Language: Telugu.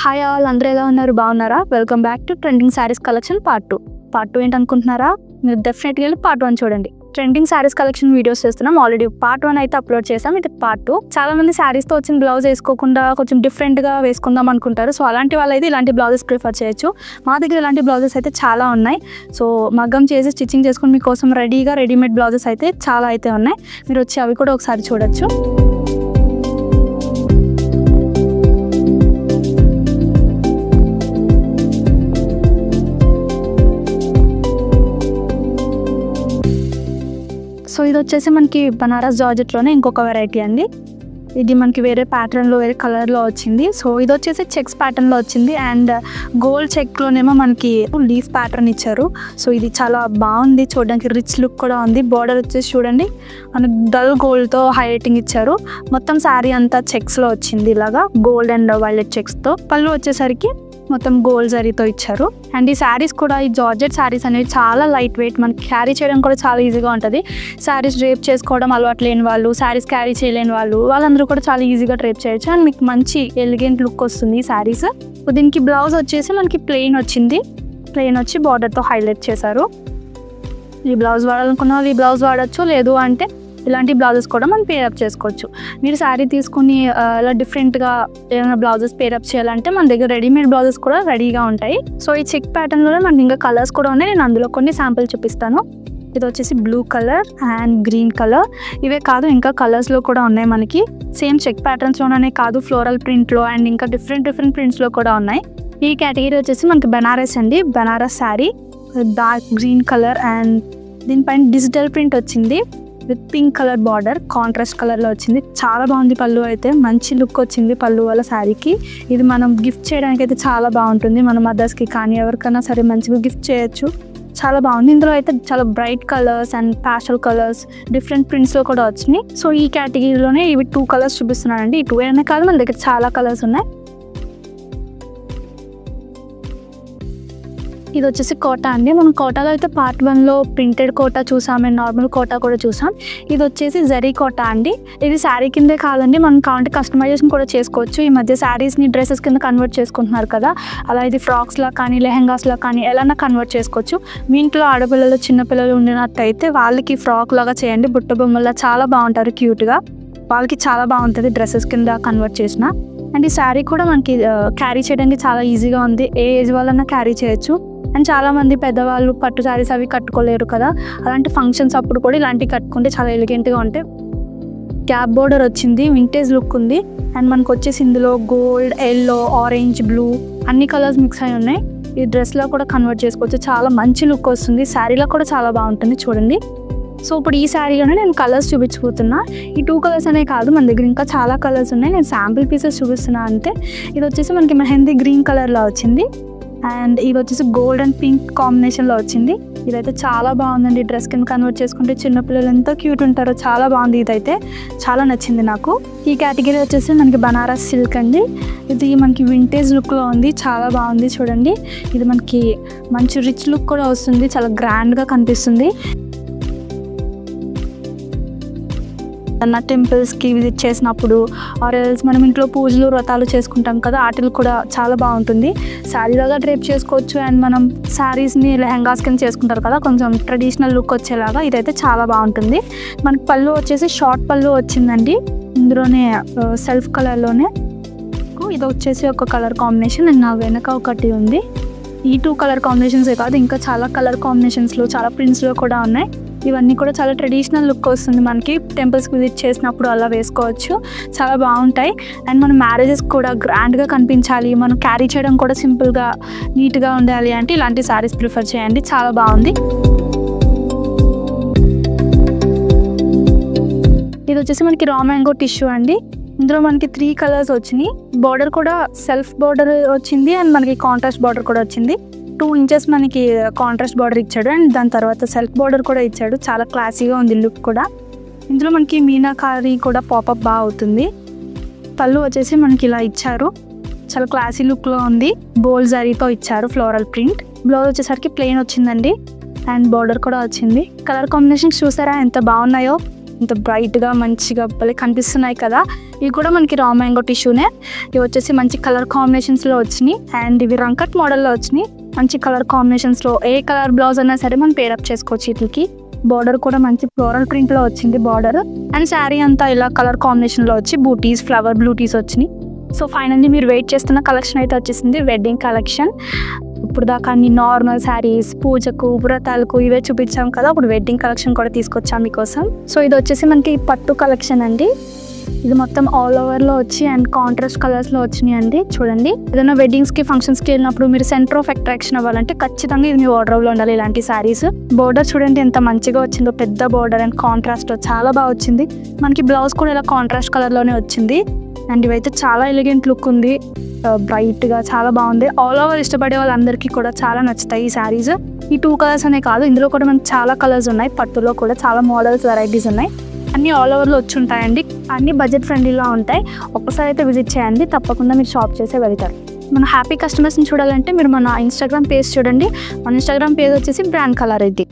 హాయ్ ఆల్, అందరూ ఎలా ఉన్నారు? బాగున్నారా? Welcome back to trending saris collection part 2. Part 2 ఏంటనుకుంటున్నారా? మీరు డెఫినెట్గా వెళ్ళి పార్ట్ 1 చూడండి. ట్రెండింగ్ శారీస్ కలెక్షన్ వీడియోస్ చేస్తున్నాం. ఆల్రెడీ పార్ట్ 1 అయితే అప్లోడ్ చేసాం. ఇది పార్ట్ 2. చాలా మంది శారీస్తో వచ్చిన బ్లౌజ్ వేసుకోకుండా కొంచెం డిఫరెంట్గా వేసుకుందాం అనుకుంటారు. సో అలాంటి వాళ్ళు అయితే ఇలాంటి బ్లౌజెస్ ప్రిఫర్ చేయొచ్చు. మా దగ్గర ఇలాంటి బ్లౌజెస్ అయితే చాలా ఉన్నాయి. సో మగ్గం చేసి స్టిచ్చింగ్ చేసుకుని మీకోసం రెడీమేడ్ బ్లౌజెస్ అయితే చాలా అయితే ఉన్నాయి. మీరు వచ్చి అవి కూడా ఒకసారి చూడొచ్చు. సో ఇది వచ్చేసి మనకి బనారస్ జార్జెట్లోనే ఇంకొక వెరైటీ అండి. ఇది మనకి వేరే ప్యాటర్న్లో వేరే కలర్లో వచ్చింది. సో ఇది వచ్చేసి చెక్స్ ప్యాటర్న్లో వచ్చింది అండ్ గోల్డ్ చెక్లోనేమో మనకి లీఫ్ ప్యాటర్న్ ఇచ్చారు. సో ఇది చాలా బాగుంది, చూడడానికి రిచ్ లుక్ కూడా ఉంది. బార్డర్ వచ్చేసి చూడండి మనకి డల్ గోల్డ్తో హైలైటింగ్ ఇచ్చారు. మొత్తం శారీ అంతా చెక్స్లో వచ్చింది, ఇలాగా గోల్డ్ అండ్ వైలెట్ చెక్స్తో. పళ్ళు వచ్చేసరికి మొత్తం గోల్డ్ జరీతో ఇచ్చారు. అండ్ ఈ శారీస్ కూడా, ఈ జార్జెట్ శారీస్ అనేవి చాలా లైట్ వెయిట్, మనకి క్యారీ చేయడం కూడా చాలా ఈజీగా ఉంటుంది. శారీస్ డ్రేప్ చేసుకోవడం అలవాటు లేని వాళ్ళు, శారీస్ క్యారీ చేయలేని వాళ్ళందరూ కూడా చాలా ఈజీగా డ్రేప్ చేయొచ్చు. అండ్ మీకు మంచి ఎలిగెంట్ లుక్ వస్తుంది ఈ శారీస్. దీనికి బ్లౌజ్ వచ్చేసి మనకి ప్లెయిన్ వచ్చింది. ప్లెయిన్ వచ్చి బార్డర్తో హైలైట్ చేశారు. ఈ బ్లౌజ్ వాడాలనుకున్న వాళ్ళు ఈ బ్లౌజ్ వాడచ్చు, లేదు అంటే ఇలాంటి బ్లౌజెస్ కూడా మనం పేరప్ చేసుకోవచ్చు. మీరు శారీ తీసుకుని ఇలా డిఫరెంట్గా ఏమైనా బ్లౌజెస్ పేరప్ చేయాలంటే మన దగ్గర రెడీమేడ్ బ్లౌజెస్ కూడా రెడీగా ఉంటాయి. సో ఈ చెక్ ప్యాటర్న్లోనే మనకి ఇంకా కలర్స్ కూడా ఉన్నాయి. నేను అందులో కొన్ని శాంపిల్ చూపిస్తాను. ఇది వచ్చేసి blue colour and green colour. ఇవే కాదు ఇంకా కలర్స్లో కూడా ఉన్నాయి మనకి. సేమ్ చెక్ ప్యాటర్న్స్లోనే కాదు, ఫ్లోరల్ ప్రింట్లో అండ్ ఇంకా డిఫరెంట్ ప్రింట్స్లో కూడా ఉన్నాయి. ఈ కేటగిరీ వచ్చేసి మనకి బనారస్ అండి. Banaras sari dark green colour and దీనిపైన డిజిటల్ ప్రింట్ వచ్చింది with pink colour border, contrast కలర్లో వచ్చింది. చాలా బాగుంది. పళ్ళు అయితే మంచి లుక్ వచ్చింది పళ్ళు వాళ్ళ శారీకి. ఇది మనం గిఫ్ట్ చేయడానికి అయితే చాలా బాగుంటుంది. మన మదర్స్కి కానీ ఎవరికైనా సరే మంచిగా గిఫ్ట్ చేయొచ్చు. చాలా బాగుంది. ఇందులో అయితే చాలా bright colours and pastel colours different ప్రింట్స్లో కూడా వచ్చినాయి. సో ఈ కేటగిరీలోనే ఇవి 2 కలర్స్ చూపిస్తున్నానండి. ఈ 2 అనే కాదు, మన దగ్గర చాలా కలర్స్ ఉన్నాయి. ఇది వచ్చేసి కోటా అండి. మనం కోటాలో అయితే పార్ట్ 1లో ప్రింటెడ్ కోటా చూసాం అండ్ నార్మల్ కోటా కూడా చూసాం. ఇది వచ్చేసి జరీ కోటా అండి. ఇది శారీ కిందే కాదండి, మనం కావాలంటే కస్టమైజేషన్ కూడా చేసుకోవచ్చు. ఈ మధ్య శారీస్ని డ్రెస్సెస్ కింద కన్వర్ట్ చేసుకుంటున్నారు కదా, అలా ఇది ఫ్రాక్స్లా కానీ లెహెంగాస్లా కానీ ఎలా కన్వర్ట్ చేసుకోవచ్చు. మీ ఇంట్లో ఆడపిల్లలు చిన్నపిల్లలు ఉండినట్టయితే వాళ్ళకి ఫ్రాక్ లాగా చేయండి. బుట్ట బొమ్మల్లా చాలా బాగుంటారు క్యూట్గా. వాళ్ళకి చాలా బాగుంటుంది డ్రెస్సెస్ కింద కన్వర్ట్ చేసిన. అండ్ ఈ శారీ కూడా మనకి క్యారీ చేయడానికి చాలా ఈజీగా ఉంది. ఏ ఏజ్ వాళ్ళన్నా క్యారీ చేయొచ్చు. అండ్ చాలామంది పెద్దవాళ్ళు పట్టు శారీస్ అవి కట్టుకోలేరు కదా, అలాంటి ఫంక్షన్స్ అప్పుడు కూడా ఇలాంటివి కట్టుకుంటే చాలా ఎలిగెంట్గా ఉంటాయి. క్యాప్ బోర్డర్ వచ్చింది, వింటేజ్ లుక్ ఉంది. అండ్ మనకు వచ్చేసి ఇందులో గోల్డ్, ఎల్లో, ఆరెంజ్, బ్లూ అన్ని కలర్స్ మిక్స్ అయి ఉన్నాయి. ఈ డ్రెస్లో కూడా కన్వర్ట్ చేసుకోవచ్చు. చాలా మంచి లుక్ వస్తుంది. శారీలో కూడా చాలా బాగుంటుంది చూడండి. సో ఇప్పుడు ఈ శారీలోనే నేను కలర్స్ చూపించబోతున్నా. ఈ 2 కలర్స్ అనే కాదు, మన దగ్గర ఇంకా చాలా కలర్స్ ఉన్నాయి. నేను శాంపిల్ పీసెస్ చూపిస్తున్నా అంతే. ఇది వచ్చేసి మనకి మెహందీ గ్రీన్ కలర్లో వచ్చింది అండ్ ఇది వచ్చేసి గోల్డ్ అండ్ పింక్ కాంబినేషన్లో వచ్చింది. ఇదైతే చాలా బాగుందండి. డ్రెస్ కింద కన్వర్ట్ చేసుకుంటే చిన్నపిల్లలు ఎంత క్యూట్ ఉంటారో, చాలా బాగుంది. ఇదైతే చాలా నచ్చింది నాకు. ఈ కేటగిరీ వచ్చేసి మనకి బనారస్ సిల్క్ అండి. ఇది మనకి వింటేజ్ లుక్లో ఉంది, చాలా బాగుంది చూడండి. ఇది మనకి మంచి రిచ్ లుక్ కూడా వస్తుంది, చాలా గ్రాండ్గా కనిపిస్తుంది. టెంపుల్స్కి విజిట్ చేసినప్పుడు ఆర్ ఎల్స్ మనం ఇంట్లో పూజలు వ్రతాలు చేసుకుంటాం కదా, వాటికి కూడా చాలా బాగుంటుంది. శారీలాగా డ్రేప్ చేసుకోవచ్చు. అండ్ మనం శారీస్ని లెహంగాస్ కింద చేసుకుంటారు కదా, కొంచెం ట్రెడిషనల్ లుక్ వచ్చేలాగా ఇదైతే చాలా బాగుంటుంది. మనకి పళ్ళు వచ్చేసి షార్ట్ పళ్ళు వచ్చిందండి. ఇందులోనే సెల్ఫ్ కలర్లోనే. ఇది వచ్చేసి ఒక కలర్ కాంబినేషన్ అండ్ నా వెనక ఒకటి ఉంది. ఈ 2 కలర్ కాంబినేషన్సే కాదు, ఇంకా చాలా కలర్ కాంబినేషన్స్లో చాలా ప్రింట్స్లో కూడా ఉన్నాయి. ఇవన్నీ కూడా చాలా ట్రెడిషనల్ లుక్ వస్తుంది మనకి. టెంపుల్స్కి విజిట్ చేసినప్పుడు అలా వేసుకోవచ్చు, చాలా బాగుంటాయి. అండ్ మన మ్యారేజెస్ కూడా గ్రాండ్గా కనిపించాలి, మనం క్యారీ చేయడం కూడా సింపుల్గా నీట్గా ఉండాలి అంటే ఇలాంటి శారీస్ ప్రిఫర్ చేయండి, చాలా బాగుంది. ఇది వచ్చేసి మనకి రా మ్యాంగో టిష్యూ అండి. ఇందులో మనకి 3 కలర్స్ వచ్చినాయి. బార్డర్ కూడా సెల్ఫ్ బార్డర్ వచ్చింది అండ్ మనకి కాంట్రాస్ట్ బార్డర్ కూడా వచ్చింది. 2 ఇంచెస్ మనకి కాంట్రాస్ట్ బార్డర్ ఇచ్చాడు అండ్ దాని తర్వాత సెల్ఫ్ బార్డర్ కూడా ఇచ్చాడు. చాలా క్లాసీగా ఉంది లుక్ కూడా. ఇందులో మనకి మీనాకారి కూడా పాపప్ బాగా అవుతుంది. పళ్ళు వచ్చేసి మనకి ఇలా ఇచ్చారు, చాలా క్లాసీ లుక్లో ఉంది. బోల్ జరీతో ఇచ్చారు ఫ్లోరల్ ప్రింట్. బ్లౌజ్ వచ్చేసరికి ప్లెయిన్ వచ్చిందండి అండ్ బార్డర్ కూడా వచ్చింది. కలర్ కాంబినేషన్స్ చూసారా ఎంత బాగున్నాయో. ఇంత బ్రైట్గా మంచిగా భలే కనిపిస్తున్నాయి కదా. ఇవి కూడా మనకి రా మ్యాంగో టిష్యూనే. ఇవి వచ్చేసి మంచి కలర్ కాంబినేషన్స్లో వచ్చినాయి అండ్ ఇవి రంకట్ మోడల్లో వచ్చినాయి. మంచి కలర్ కాంబినేషన్స్లో ఏ కలర్ బ్లౌజ్ అయినా సరే మనం పేరప్ చేసుకోవచ్చు. వీటికి బార్డర్ కూడా మంచి ఫ్లోరల్ ప్రింట్లో వచ్చింది బార్డర్ అండ్ శారీ అంతా ఇలా కలర్ కాంబినేషన్లో వచ్చి బూటీస్ ఫ్లవర్ బ్లూటీస్ వచ్చినాయి. సో ఫైనల్లీ మీరు వెయిట్ చేస్తున్న కలెక్షన్ అయితే వచ్చేసింది వెడ్డింగ్ కలెక్షన్. ఇప్పుడు దాకా అన్ని నార్మల్ శారీస్ పూజకు వ్రతాలకు ఇవే చూపించాం కదా, ఇప్పుడు వెడ్డింగ్ కలెక్షన్ కూడా తీసుకొచ్చాం మీకోసం. సో ఇది వచ్చేసి మనకి పట్టు కలెక్షన్ అండి. ఇది మొత్తం ఆల్ ఓవర్లో వచ్చి అండ్ కాంట్రాస్ట్ కలర్స్లో వచ్చినాయి అండి. చూడండి, ఏదైనా వెడ్డింగ్స్కి ఫంక్షన్స్కి వెళ్ళినప్పుడు మీరు సెంటర్ ఆఫ్ అట్రాక్షన్ అవ్వాలంటే ఖచ్చితంగా ఇది మీ వార్డ్రోబ్లో ఉండాలి ఇలాంటి శారీస్. బోర్డర్ చూడండి ఎంత మంచిగా వచ్చిందో, పెద్ద బోర్డర్ అండ్ కాంట్రాస్ట్ చాలా బాగా వచ్చింది. మనకి బ్లౌజ్ కూడా ఇలా కాంట్రాస్ట్ కలర్లోనే వచ్చింది అండ్ ఇవైతే చాలా ఎలిగెంట్ లుక్ ఉంది, బ్రైట్గా చాలా బాగుంది. ఆల్ ఓవర్ ఇష్టపడే వాళ్ళందరికీ కూడా చాలా నచ్చుతాయి ఈ శారీస్. ఈ 2 కలర్స్ అనే కాదు, ఇందులో కూడా మనకి చాలా కలర్స్ ఉన్నాయి. పట్టులో కూడా చాలా మోడల్స్ వెరైటీస్ ఉన్నాయి. అన్నీ ఆల్ ఓవర్లో వచ్చి ఉంటాయండి. అన్నీ బడ్జెట్ ఫ్రెండ్లీలో ఉంటాయి. ఒక్కసారి అయితే విజిట్ చేయండి, తప్పకుండా మీరు షాప్ చేసే వెళ్తారు. మన హ్యాపీ కస్టమర్స్ని చూడాలంటే మీరు మన ఇన్స్టాగ్రామ్ పేజ్ చూడండి. మన ఇన్స్టాగ్రామ్ పేజ్ వచ్చేసి బ్రాండ్ కలర్ ఇది.